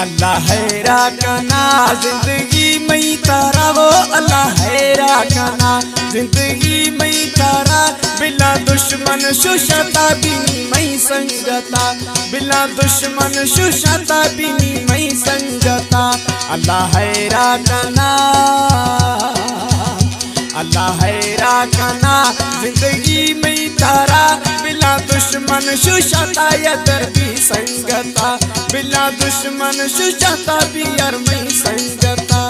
अल्लाह हैरा कना जिंदगी में तारा वो अल्लाह हैरा कना जिंदगी में तारा बिना दुश्मन शुशता बिनी मई संगता बिना दुश्मन शुशता बिनी मई संगता अल्लाह हैरा कना अल्लाह हैरा कना जिंदगी में तारा बिना दुश्मन शुशता या दर्दी संगता बिना दुश्मन शुशता भी यार में संगता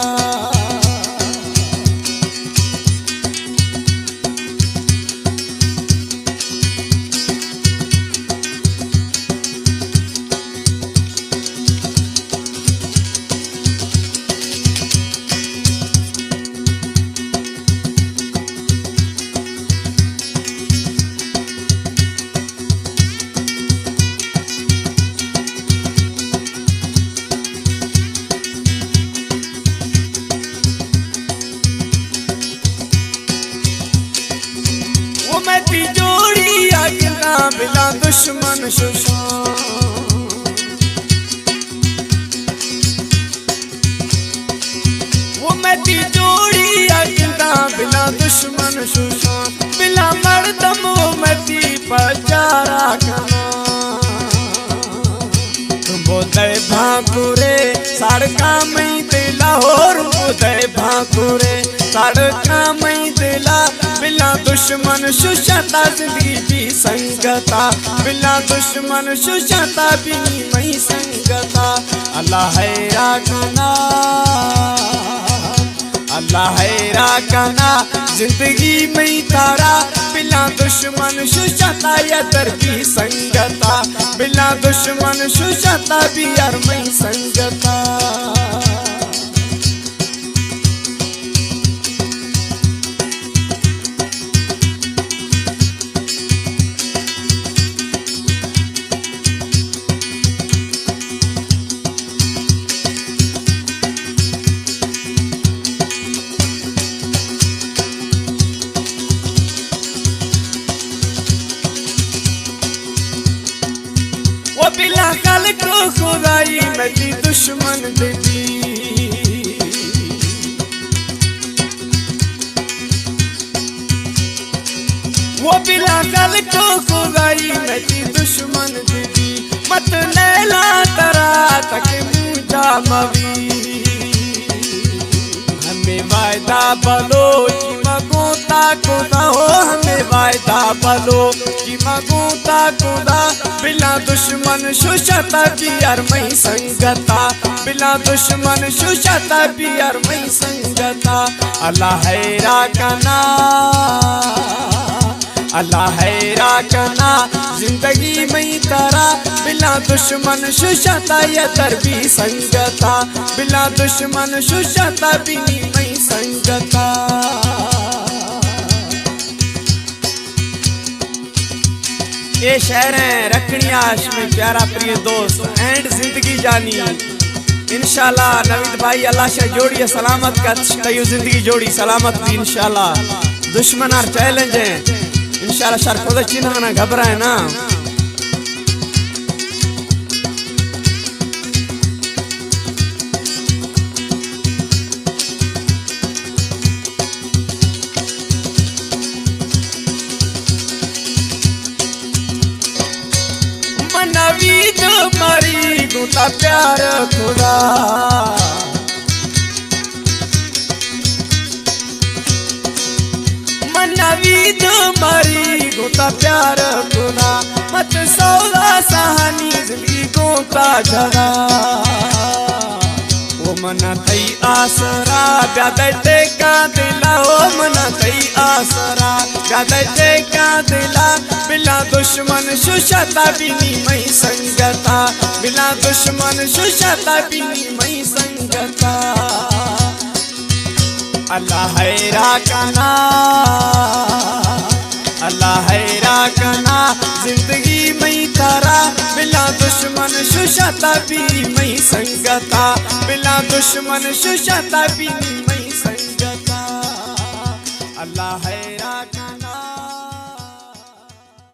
जोड़ी आगना बिना दुश्मन शुशान वो मैं ती जोड़ी आगना बिना दुश्मन शुशान बिना मर्दम वो मैं ती पचारा कना बोधय भाकुरे सड़का में दिला और बोधय भाकुरे सड़का में दिला बिना दुश्मन शुशता जिंदगी भी संगता बिना दुश्मन शुशता बिनी मई संगता अल्लाह हैरा कना अल्लाह हैरा कना जिंदगी में तारा बिना दुश्मन शुशता या दर्दी संगता बिना दुश्मन शुशता भी यार मई संगता वो बिला कल को खुदाई में दी दुश्मन देती वो बिला कल को खुदाई में दी दुश्मन देती मत नैला तरा तक मुझा मवी हमें वायदा बलो कि मगोता खुदा हो हमें वायदा बलो कि मगोता खुदा बिना दुश्मन शुशता भी यार मई संगता बिना दुश्मन शुशता भी यार मई संगता अल्लाह हैरा कना अल्लाह हैरा कना जिंदगी में तारा बिना दुश्मन शुशता या दर्दी संगता बिना दुश्मन शुशता बिनी मई संगता ये शहर है रखनियाश में प्यारा प्रिय दोस्त एंड जिंदगी जानी इंशाल्लाह नवीद भाई अल्लाह से जोड़िए सलामत का तयु जिंदगी जोड़ी सलामत भी इंशाल्लाह दुश्मन आर चैलेंज है इंशाल्लाह सर खुद चिन्ह ना घबराए ना नवीद मरी गुता प्यार खुदा नवीद मरी गुता प्यार खुदा मत सौदा सहानी जिंदगी गोता झरा ओ मना थई आसरा ब्यादे का दिला ओ मना थई आसरा ब्यादे का दिला बिना दुश्मन शुशता बिनी मई संगता बिना दुश्मन शुशता बिनी मई संगता अल्लाह हैरा कना अल्लाह हैरा कना जिंदगी में तारा बिना दुश्मन शुशता भी मई संगता बिना दुश्मन शुशता बिनी मई संगता अल्लाह हैरा